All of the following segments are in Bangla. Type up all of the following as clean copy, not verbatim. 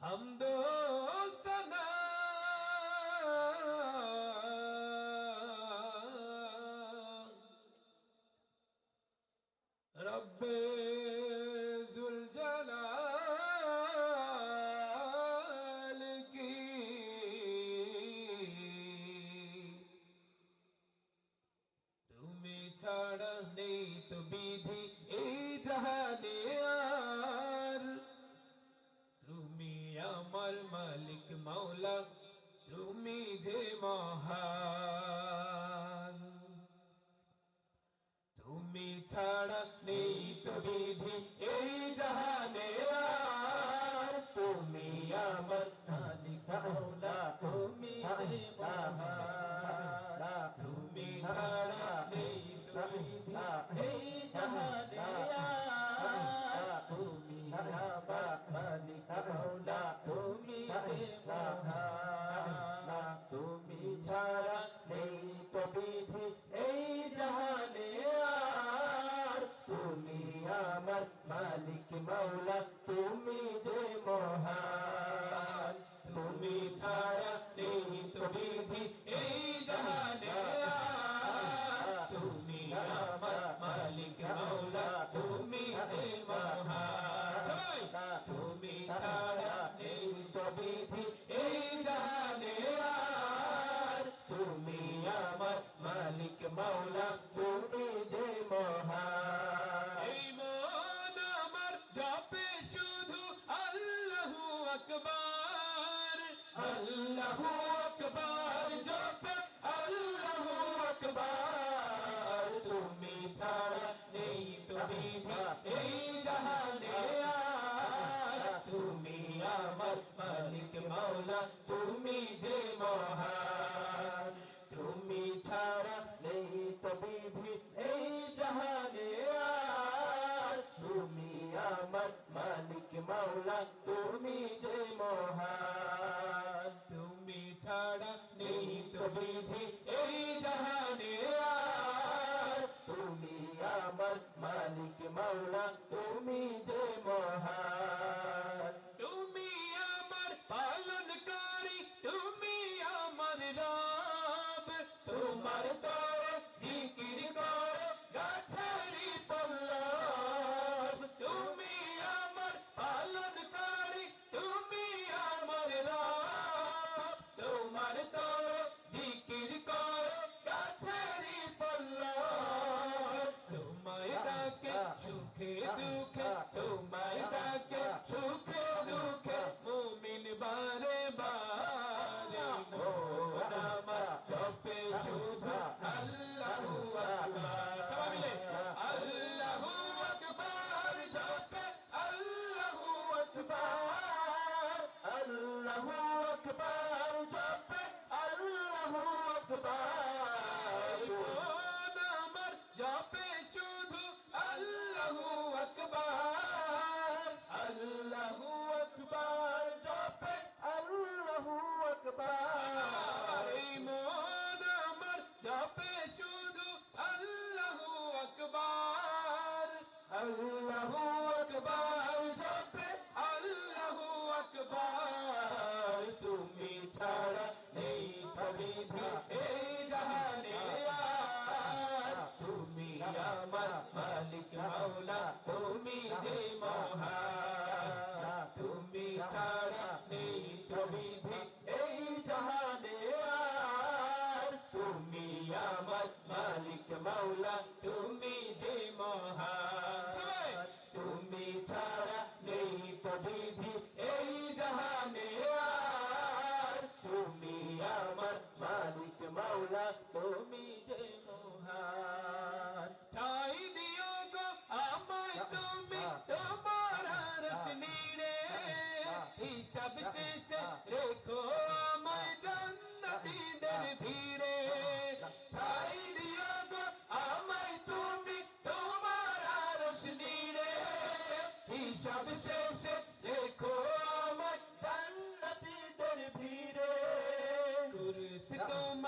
হামদো সানা রব্বে জুল জালাল কি তুমি ছাড়া নেই তো বিধি এই জাহানে আর তুমি আমার মালিক মাওলা তুমি যে মহান তুমি ছাড়া নেই তো বিধি এই জাহানে আর তুমি আমার মালিক মাওলা তুমি যে মহান তুমি ছাড়া নেই তো বিধি এই জাহানে আর তুমি আমার মালিক মাওলা তুমি যে মহান তুমি ছাড়া নেই তো বিধি এই জাহানে আর তুমি আমার মালিক মাওলা তুমি যে মহান তুমি ছাড়া নেই তো বিধি এই জাহানে আর তুমি আমার মালিক মাওলা তুমি যে মহান তুমি ছাড়া নেই তো বিধি এই জাহানে আর তুমি আমার মালিক মাওলা তুমি যে মহান এই মন আমার জপে শুধু আল্লাহু আকবার আল্লাহু আকবার জপে আল্লাহু আকবার তুমি ছাড়া নেই তো বিধি এই জাহানে আর তুমি আমার মালিক মাওলা তুমি যে মহান তুমি ছাড়া নেই তো বিধি এই জাহানে আর তুমি আমার মালিক মাওলা তুমি যে মহান তুমি ছাড়া নেই তো বিধি এই জাহানে আর তুমি আমার মালিক মাওলা তুমি যে মহান তুমি আমার পালনকারী তুমি আমার রব তোমার তরে জিকির করে গাছেরি পল্লব তুমি আমার পালনকারী তুমি আমার রব তোমার তরে জিকির করে গাছেরি পল্লব তোমায় ডাকে সুখে দুঃখে তোমায় ডাকে সুখে দুঃখে মুমিন বারে বারে মন আমার জপে শুধু আল্লাহু আকবার সবাই মিলে আল্লাহু আকবার জপে আল্লাহু আকবার আল্লাহু আকবার জপে আল্লাহু আকবার মন আমার জপে শুধু আল্লাহু আকবার আল্লাহু আকবার জপে আল্লাহু আকবার এই মন আমার জপে শুধু আল্লাহু আকবার আল্লাহু আকবার জপে আল্লাহু আকবার তুমি ছাড়া নেই বিধি এই জাহানে আর তুমি আমার মালিক মাওলা তুমি যে মহান তুমি ছাড়া নেই বিধি এই জাহানে আর তুমি আমার মালিক মাওলা তুমি যে মহান তুমি ছাড়া নেই বিধি এই জাহানে আর তুমি আমার মালিক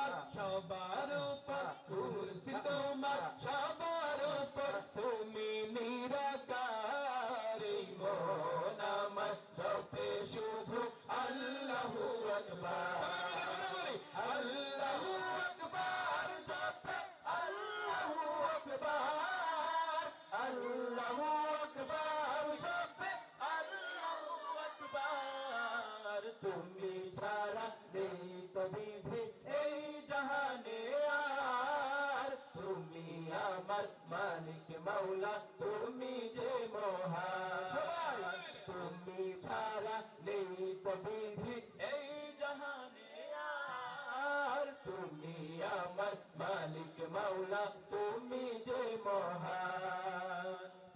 তোমার সবার উপর কুরসি তোমার সবার উপর তুমি নিরাকার এই মন আমার জপে শুধু আল্লাহু আকবার আল্লাহু আকবার জপে আল্লাহু আকবার আল্লাহু আকবার জপে আল্লাহু আকবার তুমি ছাড়া নেই তো বিধি এই জাহানে আর তুমি আমার মালিক মাওলা তুমি যে মহান সবাই তুমি ছাড়া নেই তো বিধি এই জাহানে আর তুমি আমার মালিক মাওলা তুমি যে মহান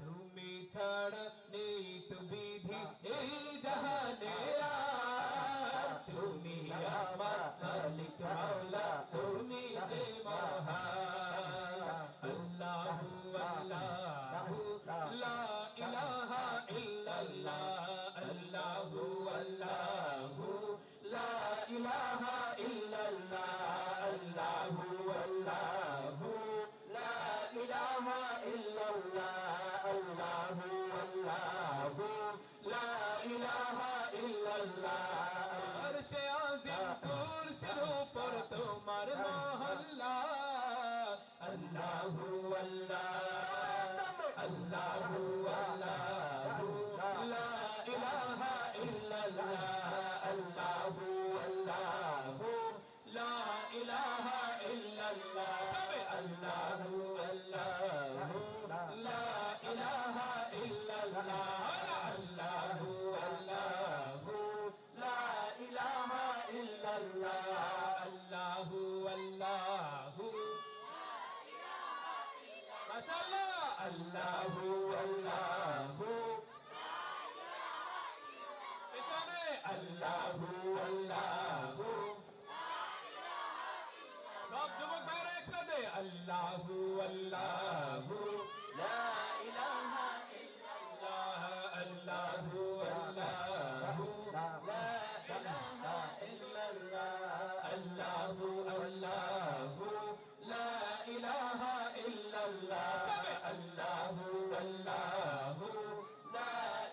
তুমি ছাড়া নেই তো বিধি এই জাহানে আর তুমি আমার মালিক মাওলা তুমি যে মহান আল্লাহু আল্লাহু লা ইলাহা ইল্লাল্লাহ আল্লাহু আল্লাহু লা ইলাহা ইল্লাল্লাহ আল্লাহু আল্লাহু লা ইলাহা ইল্লাল্লাহ আল্লাহু আল্লাহু লা ইলাহা ইল্লাল্লাহ আরশে আজিম কুরসির উপর তোমার মহল্লা আল্লাহু আল্লাহ আল্লাহু আল্লাহু লা ইলাহা ইল্লাল্লাহ আল্লাহু আল্লাহু লা ইলাহা ইল্লাল্লাহ আল্লাহু আল্লাহু লা ইলাহা ইল্লাল্লাহ আল্লাহু আল্লাহু লা ইলাহা ইল্লাল্লাহ আল্লাহু আল্লাহু মাশাআল্লাহ আল্লাহু আল্লাহু পেছনে আল্লাহু আল্লাহু সব যুবক ভাইরা একসাথে আল্লাহু আল্লাহু লা ইলাহা ইল্লাল্লাহ আল্লাহু আল্লাহু লা ইলাহা ইল্লাল্লাহ আল্লাহু আল্লাহু লা ইলাহা ইল্লাল্লাহ আল্লাহু আল্লাহু লা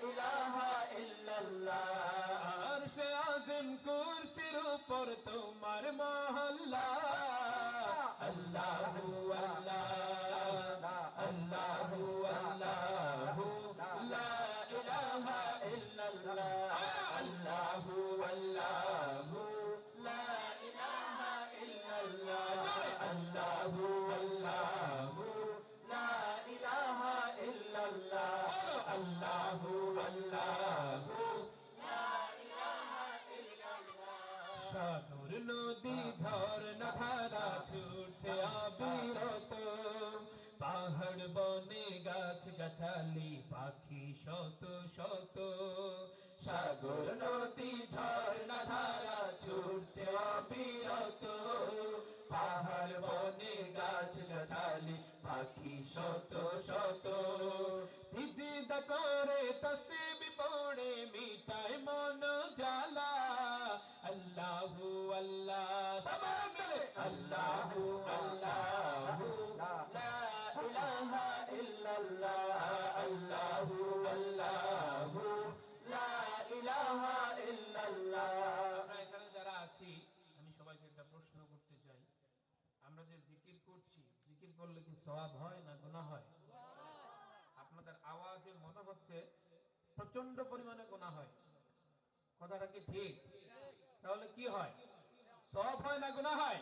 ইলাহা ইল্লাল্লাহ আরশে আজিম কুরসির উপর তোমার মহল্লা আল্লাহু আল্লাহ আল্লাহু আল্লাহু লা ইলাহা ইল্লাল্লাহ আল্লাহু আল্লাহু লা ইলাহা ইল্লাল্লাহ আল্লাহু আল্লাহু লা ইলাহা ইল্লাল্লাহ আল্লাহু আল্লাহু সাগর নদী ঝর্ণা ধারা ছুটছে অবিরত পাহাড় বনে গাছ গাছালি পাখি শত শত সাগর নদী ঝর্ণা ধারা ছুটছে অবিরত পাহাড় বনে গাছ গাছালি পাখি শত শত সিজদা করে তসবিহ পড়ে মিটায় মন জ্বালা আল্লাহু আল্লাহ সবাই মিলে আল্লাহু আল্লাহু লা ইলাহা ইল্লাল্লাহ আল্লাহু আল্লাহু লা ইলাহা ইল্লাল্লাহ আমরা এখানে যারা আছি আমি সবাইকে একটা প্রশ্ন করতে চাই আমরা যে জিকির করছি জিকির করলে কি সওয়াব হয় না গুনাহ হয় আপনাদের আওয়াজে মনে হচ্ছে প্রচন্ড পরিমাণে গুনাহ হয় কথাটা কি ঠিক তাহলে কি হয় সওয়াব হয় না গুনাহ হয়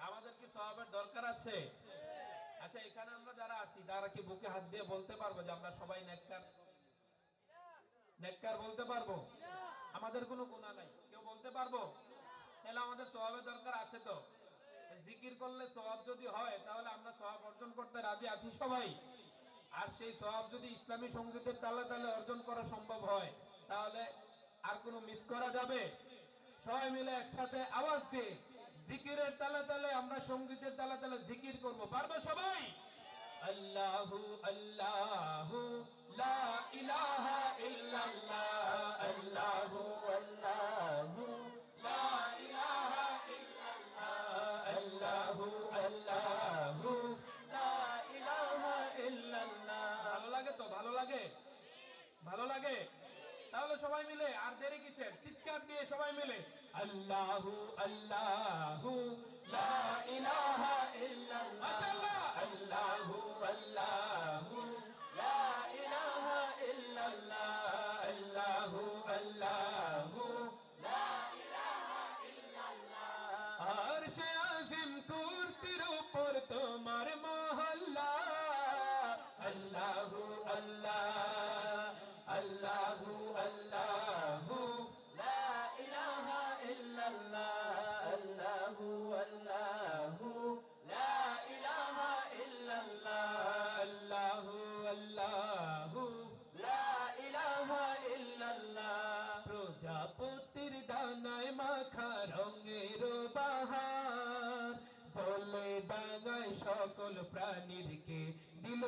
আমাদের কি সওয়াবের দরকার আছে আচ্ছা এখানে আমরা যারা আছি তারা কি বুকে হাত দিয়ে বলতে পারবো যে আমরা সবাই নেককার নেককার বলতে পারবো আমাদের কোনো গুনাহ নাই কেউ বলতে পারবো তাহলে আমাদের সওয়াবের দরকার আছে তো জিকির করলে সওয়াব যদি হয় তাহলে আমরা সওয়াব অর্জন করতে রাজি আছি সবাই আর সেই সওয়াব যদি ইসলামী সংগীতের তালে তালে অর্জন করা সম্ভব হয় তাহলে আর কোনো মিস করা যাবে সবাই মিলে একসাথে আওয়াজ দিয়ে জিকিরের তালে তালে আমরা সংগীতের তালে তালে জিকির করব পারবে সবাই আল্লাহু আল্লাহু লা ইলাহা ইল্লাল্লাহ আল্লাহু আল্লাহু লা ইলাহা ইল্লাল্লাহ মিলে, আর দেরি কিসের? চিৎকার দিয়ে সবাই মিলে আল্লাহু আল্লাহু লা ইলাহা ইল্লাল্লাহ, মাশাআল্লাহ, আল্লাহু আল্লাহু লা ইলাহা ইল্লাল্লাহ, আল্লাহু আল্লাহু লা ইলাহা ইল্লাল্লাহ। আরশে আজিম কুরসির উপর তোমার মহল্লা, আল্লাহু আল্লাহ, আল্লাহু আল্লাহু লা ইলাহা ইল্লাল্লাহ, আল্লাহু আল্লাহু লা ইলাহা ইল্লাল্লাহ, আল্লাহু আল্লাহু লা ইলাহা ইল্লাল্লাহ। প্রজাপতির দানায় মাখা রঙের বাহার, জলে ডাঙায় সকল প্রাণীরকে দিল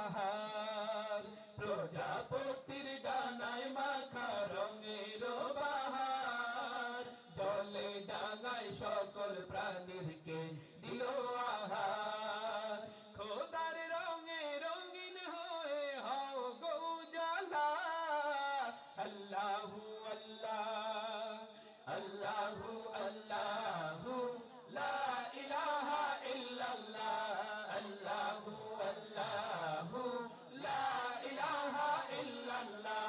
আহার। প্রজাপতির ডানায় মাখা রঙের বাহার, জলে ডাঙায় সকল প্রাণীরকে দিল আহার। খোদার রঙে রঙিন হয়ে হও গো উজালা, আল্লাহু আল্লাহ, আল্লাহু আল্লাহু লা ইলাহা ইল্লাল্লাহ, আল্লাহু আল্লাহু লা ইলাহা ইল্লাল্লাহ,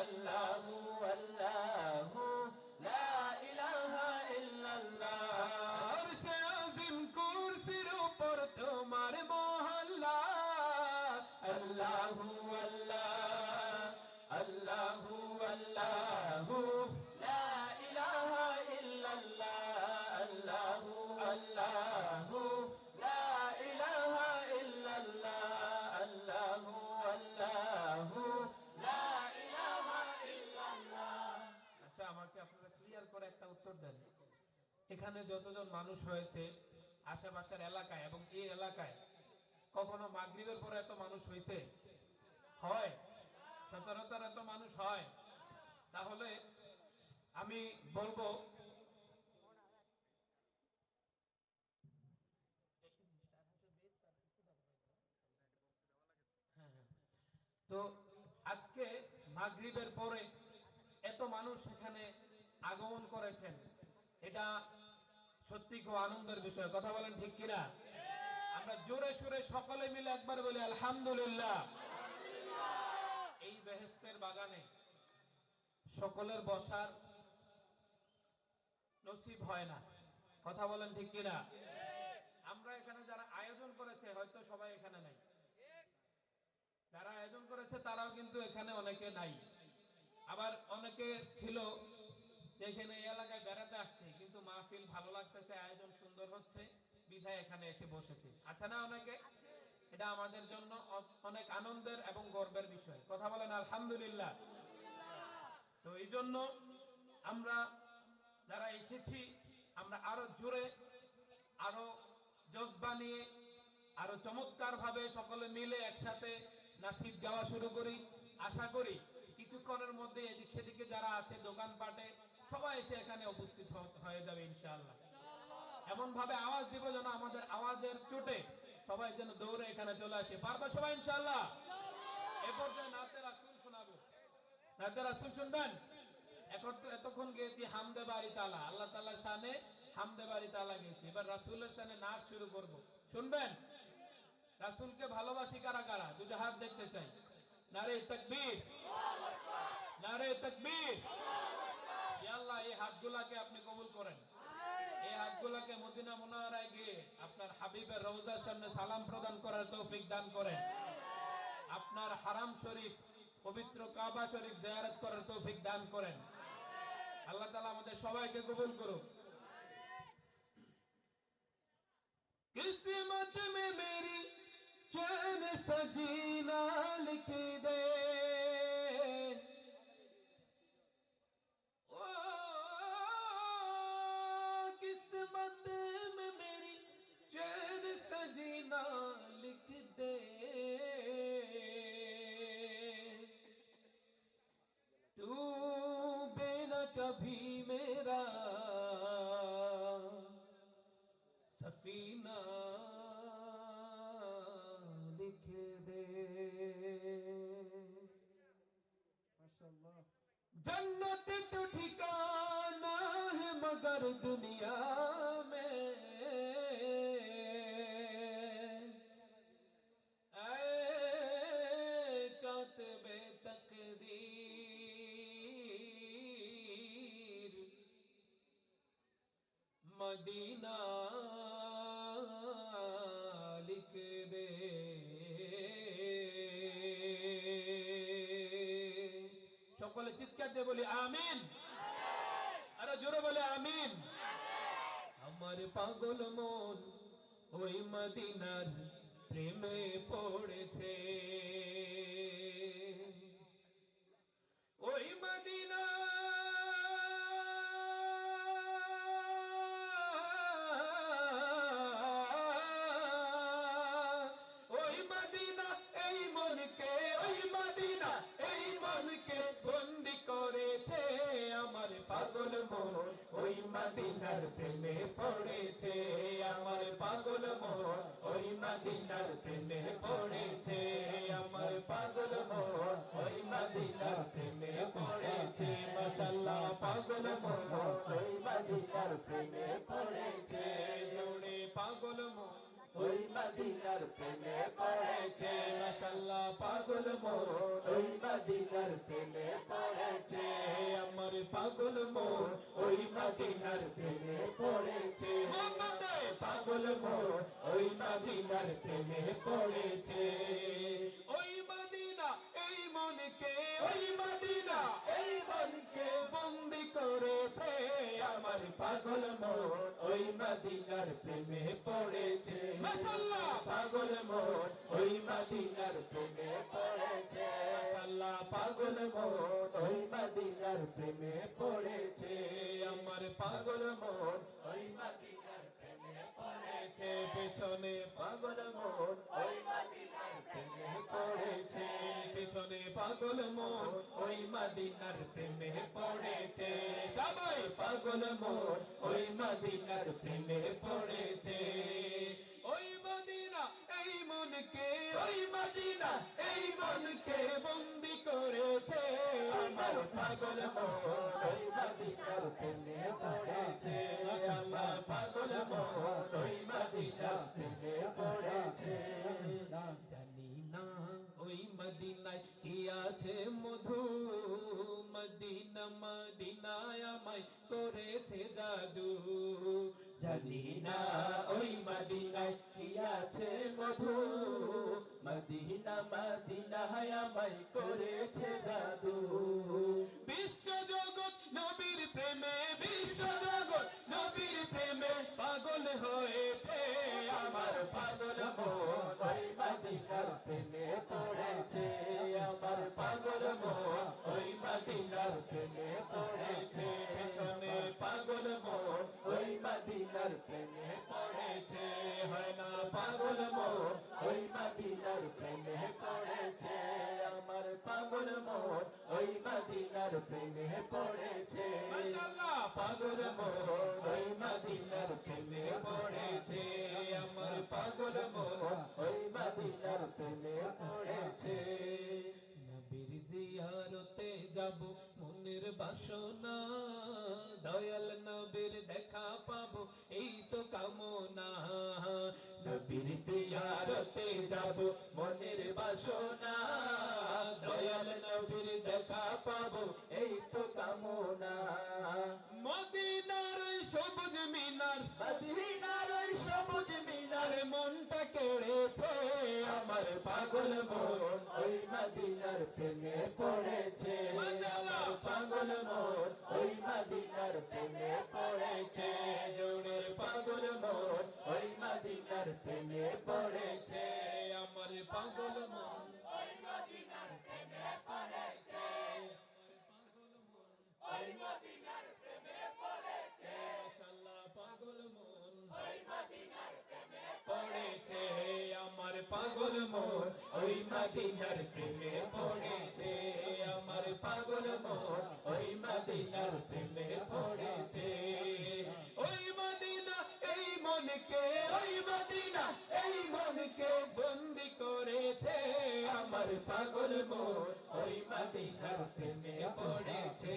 আল্লাহু আল্লাহু লা ইলাহা ইল্লাল্লাহ। আরশে আজিম কুরসির উপর তোমার মহল্লা, আল্লাহু আল্লাহ, আল্লাহু আল্লাহু লা ইলাহা ইল্লাল্লাহ, আল্লাহু আল্লাহু লা ইলাহা ইল্লাল্লাহ, আল্লাহু আল্লাহু লা ইলাহা ইল্লাল্লাহ। আচ্ছা, আমাকে আপনারা ক্লিয়ার করে একটা উত্তর দেন। এখানে যতজন মানুষ হয়েছে আশেপাশের এলাকায় এবং এই এলাকায় কখনো মাগরিবের পরে এত মানুষ হয়েছে? হয়? সচরাচর এত মানুষ হয়? তাহলে আমি বলবো তো আজকে মাগরিবের পরে এত মানুষ এখানে আগমন করেছেন, এটা সত্যি খুব আনন্দের বিষয়। কথা বলেন ঠিক কিনা? আমরা জোরে সুরে সকলে মিলে একবার বলি আলহামদুলিল্লাহ। এই বেহেশতের বাগানে সকলের বসার নসিব হয় না। কথা বলেন ঠিক কিনা? আমরা এখানে যারা আয়োজন করেছে হয়তো সবাই এখানে নাই, যারা আয়োজন করেছে তারাও কিন্তু এখানে অনেকে নাই। আবার অনেকে ছিল এখানে এই এলাকায় বেড়াতে আসছে, কিন্তু মাহফিল ভালো লাগতেছে, আয়োজন সুন্দর হচ্ছে, বিধায় এখানে এসে বসেছে। আছে না অনেকে? এটা আমাদের জন্য অনেক আনন্দের এবং গর্বের বিষয়। কথা বলেন আলহামদুলিল্লাহ। তো এই জন্য আমরা যারা এসেছি আমরা আরো জোরে, আরো জজবা নিয়ে, আরো চমৎকার ভাবে সকলে মিলে একসাথে নাশিদ গাওয়া শুরু করি। আশা করি কিছুক্ষণের মধ্যে এদিক সেদিকে যারা আছে দোকানপাটে সবাই এসে এখানে উপস্থিত হয়ে যাবে ইনশাআল্লাহ। এমন ভাবে আওয়াজ দিব যেন আমাদের আওয়াজের চোটে সবাই যেন দৌড়ে এখানে চলে আসে। পারবে সবাই ইনশাআল্লাহ? এ পর্যায়ে নাতে রাসূল শোনাবো। নাতে রাসূল শুনবেন? এতক্ষণ গেয়েছি হামদে বাড়ি তালা, আল্লাহ তাআলার শানে হামদে বাড়ি তালা গেছি। এবার রাসূলের শানে নাচ শুরু করব। শুনবেন? রাসূলকে ভালোবাসি কারা কারা? দুটো হাত দেখতে চাই। নারে তাকবীর, নারে তাকবীর। ইয়া আল্লাহ, এই হাতগুলাকে আপনি কবুল করেন। এই হাতগুলাকে মদিনা মুনাওয়ারায় গিয়ে আপনার হাবিবের রওজার সামনে সালাম প্রদান করার তৌফিক দান করেন। আপনার হারাম শরীফ পবিত্র কাবা শরীফ জিয়ারত করার তৌফিক দান করেন। আল্লাহ তাআলা আমাদের সবাইকে কবুল করুন। किस्मत में मेरी चैन सजीना लिख दे, ओ किस्मत में मेरी चैन सजीना लिख दे, तू बिना कभी मेरा सफीना लिख दे। माशाअल्लाह। जन्नत तो ठिकाना है मगर दुनिया में ऐ कातिबे तकदीर मदीना लिख दे। সকলে চিৎকার দিয়ে বলি আমিন। আরে জোরে বলে আমিন। আমার পাগল মন ওই মদিনার প্রেমে পড়েছে, ওই মদিনা ওই মদিনা এই মনকে, ওই মদিনা এই মনকে বন্দি করেছে। আমার পাগল মন ওই মদিনার প্রেমে পড়েছে, আমার পাগল মন ওই মদিনার প্রেমে পড়েছে, আমার পাগল মন ওই মদিনার প্রেমে পড়েছে। মাশাআল্লাহ পাগল মন ওই মদিনার প্রেমে পড়েছে, জোরে পাগল মন ওই মদিনার প্রেমে পড়েছে। মাশাআল্লাহ পাগল মন ওই মদিনার প্রেমে পড়েছে, আমার পাগল মন ওই মদিনার প্রেমে পড়েছে। পাগল মন ওই মদিনার প্রেমে পড়েছে, ওই মদিনা এই মনকে, ওই মদিনা এই মনকে বন্দি করেছে, আমার পাগল মন ওই মদিনার প্রেমে পড়েছে। মাশাআল্লাহ পাগল মন ওই মদিনার প্রেমে পড়েছে, মাশাআল্লাহ পাগল মন ওই মদিনার প্রেমে পড়েছে, আমার পাগল মন ওই মদিনার প্রেমে পড়েছে। পেছনে পাগল মন ওই মদিনার প্রেমে পড়েছে, পেছনে পাগল মন ওই মদিনার প্রেমে পড়েছে, সবাই পাগল মন ওই মদিনার প্রেমে পড়েছে। ওই মদিনা এই মনকে, ওই মদিনা এই মনকে বন্দি করেছে, আমার পাগল মন ওই মদিনার প্রেমে পড়েছে, আমার পাগল মন ওই মদিনার প্রেমে পড়েছে। জানি না ওই মদিনায় কি আছে মধু, মদিনা মদিনায় আমায় করেছে জাদু, জানি না ওই মদিনায় কি আছে মধু, মদিনা মদিনায় আমায় করেছে জাদু। বিশ্ব জগৎ নবীর প্রেমে, বিশ্ব জগৎ নবীর প্রেমে পাগল হয়েছে, আমার পাগল মন ওই মদিনার প্রেমে পড়েছে, আমার পাগল মন ওই মদিনার প্রেমে পড়েছে, পেছনে পাগল মন ওই মদিনার প্রেমে পড়েছে, হয় না পাগল মন ওই মদিনার প্রেমে পড়েছে, আমার পাগল মন ওই মদিনার প্রেমে পড়েছে। মাশাআল্লাহ পাগল মন ওই মদিনার প্রেমে পড়েছে, আমার পাগল মন ওই মদিনার প্রেমে পড়েছে। নবীর জিয়ারতে যাব মনের বাসনা, দয়াল নবীর দেখা পাবো এই তো কামনা, নবীর জিয়ারতে যাব মনের বাসনা, দয়াল নবীর দেখা পাবো এই তো কামনা। মদিনার সবুজ মিনার, মদিনার সবুজ মিনার মনটা কেড়েছে, আমার পাগল মন ওই মদিনার প্রেমে পড়েছে, আমার পাগল মন ওই মদিনার প্রেমে পড়েছে, জোরে পাগল মন ওই মদিনার প্রেমে পড়েছে, আমার পাগল মন ওই মদিনার প্রেমে পড়েছে, পাগল মন ওই মদিনার প্রেমে পড়েছে, মাশাআল্লাহ পাগল মন ওই মদিনার প্রেমে পড়েছে, আমার পাগল মন ওই মদিনার প্রেমে পড়েছে, আমার পাগল মন ওই মদিনার প্রেমে পড়েছে। ওই মদিনা এই মনকে, ওই মদিনা এই মনকে বন্দি করেছে, আমার পাগল মন ওই মদিনার প্রেমে পড়েছে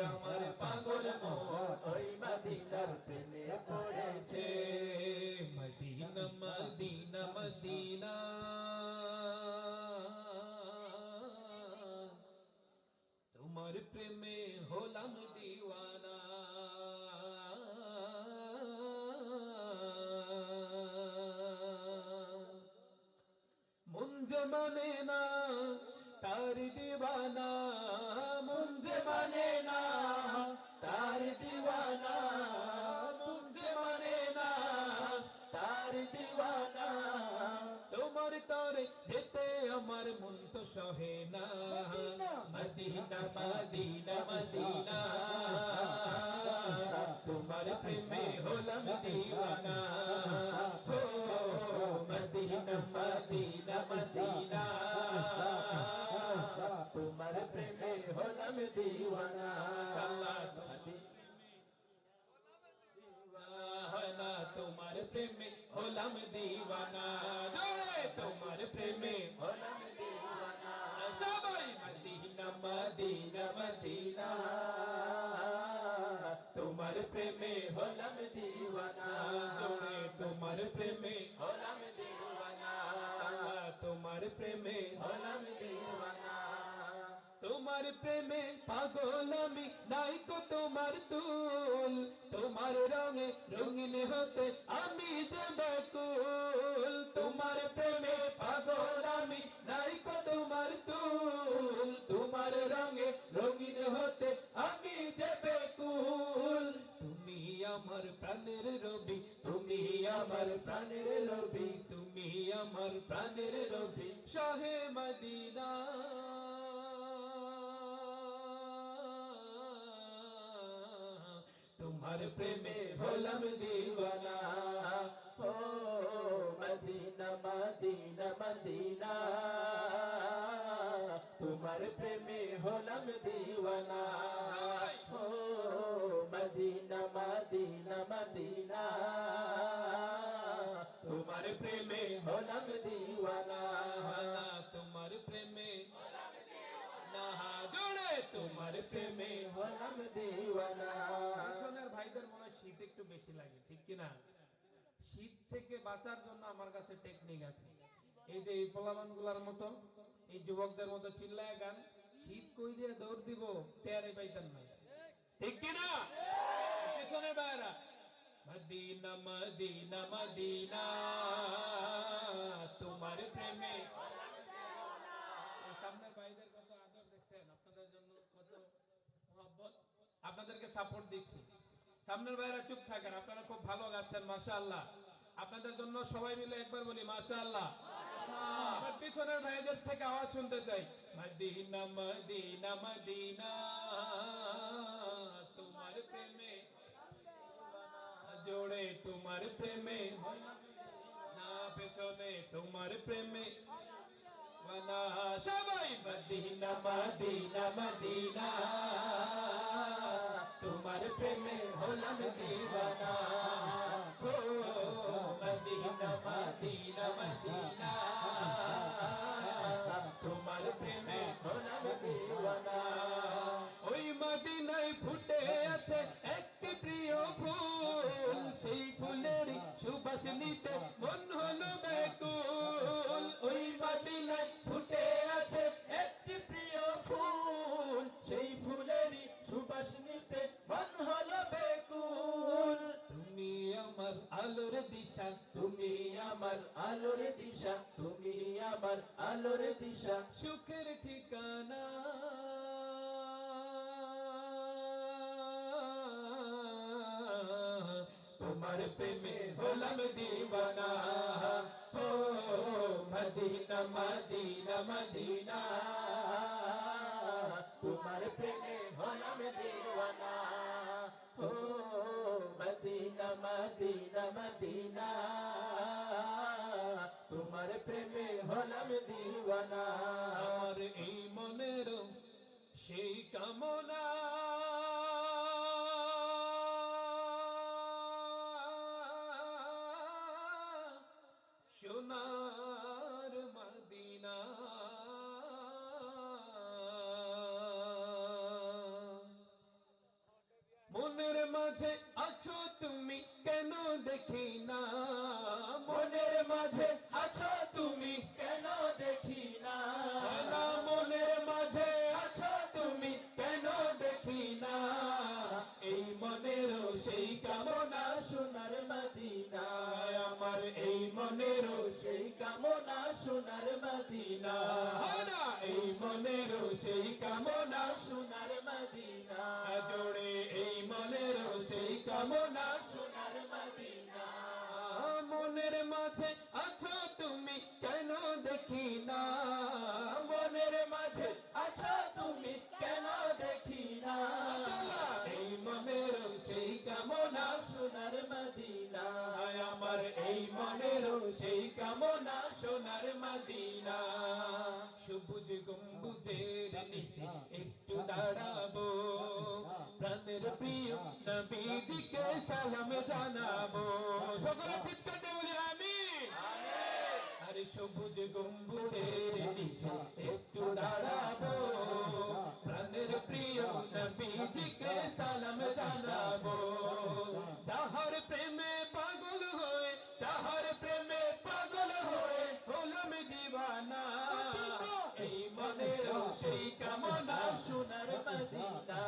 আমার পাগল মন ওই মদিনার প্রেমে পড়েছে মদিনা মদিনা মদিনা তোমার প্রেমে হলাম দিওয়ানা মন যে মানে না তার দিওয়ানা মন যে মানে না তার দিওয়ানা মন যে মানে না তার দিওয়ানা তোমার তরে যেতে আমার মন তো সহে না মদিনা মদিনা মদিনা তোমার প্রেমে হলাম দিওয়ানা ও মদিনা মদিনা মদিনা তোমার প্রেমে হলাম দিওয়ানা দিওয়ানা তোমার প্রেমে হলাম দিওয়ানা তোমার প্রেমে হলাম দিওয়ানা সবাই মদিনা মদিনা মদিনা তোমার প্রেমে হলাম দিওয়ানা তোমার প্রেমে হলাম দিওয়ানা তোমার প্রেমে হলাম দিওয়ানা তোমার প্রেমে পাগল আমি নাই কো তোমার তুল তোমার রঙে রঙিন হতে আমি যে ব্যাকুল তোমার প্রেমে পাগল আমি নাই কো তোমার তুল তোমার রঙে রঙিন হতে আমি যে ব্যাকুল তুমি আমার প্রাণের রবি তুমি আমার প্রাণের রবি তুমি আমার প্রাণের রবি শাহে মদিনা তোমার প্রেমে হলাম দিওয়ানা ও মদিনা মদিনা মদিনা তোমার প্রেমে হলাম দিওয়ানা ও মদিনা মদিনা মদিনা তোমার প্রেমে হলাম দিওয়ানা তোমার প্রেমে না জোড়ে তোমার প্রেমে হলাম দিওয়ানা পিছনের ভাইদের মনে হয় শীত একটু বেশি লাগে ঠিক কি না শীত থেকে বাঁচার জন্য আমার কাছে টেকনিক আছে এই যে এই পোলাবানগুলার মতো এই যুবকদের মতো চিল্লায় গান শীত কই দিয়ে দৌড় দিব টেয়ারে পাইতেন না ঠিক কি না পিছনে বাইরা মদিনা মদিনা মদিনা তোমার প্রেমে সামনের ভাইদের কত আদর দেখছেন আপনাদের জন্য কত মহব্বত আপনাদেরকে সাপোর্ট দিচ্ছি সামনের ভাইরা চুপ থাকেন আপনারা খুব ভালো গাচ্ছেন মাশাআল্লাহ আপনাদের জন্য সবাই মিলে একবার বলি মাশাআল্লাহ আমার পিছনের ভাইদের থেকে আওয়াজ শুনতে চাই মদিনা মদিনা মদিনা তোমার প্রেমে জোড়ে তোমার প্রেমে না পেছনে তোমার প্রেমে মানা সবাই মদিনা মদিনা মদিনা তোমার প্রেমে হলাম দিওয়ানা ও মদিনা মদিনা মদিনা তোমার প্রেমে হলাম দিওয়ানা ওই মদিনায় ফুটে আছে একটি প্রিয় ফুল সেই ফুলের সুবাস নিতে মন হলো ব্যাকুল ওই মদিনায় ফুটে আছে একটি প্রিয় ফুল সেই ফুলেরই সুবাস নিতে মন হলো ব্যাকুল তুমি আমার আলোর দিশা তুমি আমার আলোর দিশা তুমি আমার আলোর দিশা সুখের ঠিকানা তোমার প্রেমে হলাম দিওয়ানা ও মদিনা মদিনা মদিনা তোমার প্রেমে হলাম দিওয়ানা ও মদিনা মদিনা মদিনা তোমার প্রেমে হলাম দিওয়ানা আমার এই মনের সেই কামনা সোনার মদিনা দেখি না মনের মাঝে আছো তুমি কেন দেখি না না মনের মাঝে আছো তুমি কেন দেখি না এই মনেরও সেই কামনা সোনার মদিনা আমার এই মনেরও সেই কামনা সোনার মদিনা না এই মনেরও সেই কামনা সোনার মদিনা জোড়ে এই মনেরও সেই কামনা সোনার মদিনা মনের মাঝে আছো তুমি কেন দেখি না মনের মাঝে আছো তুমি কেন দেখি না এই মনের সেই কামনা সোনার মদিনা আমার এই মনের সেই কামনা সোনার মদিনা সবুজ গম্বুজের নিচে একটু দাঁড়াবো প্রাণের প্রিয় নবীজিকে সালাম জানাবো সকলে চিৎকার দিয়ে বলি আমিন আরে সবুজ গম্বুজের নিচে একটু দাঁড়াবো প্রাণের প্রিয় নবীজিকে সালাম জানাবো যাহার প্রেমে পাগল হয়ে যাহার প্রেমে পাগল হয়ে হলাম দিওয়ানা এই মনের সেই কামনা সোনার মদিনা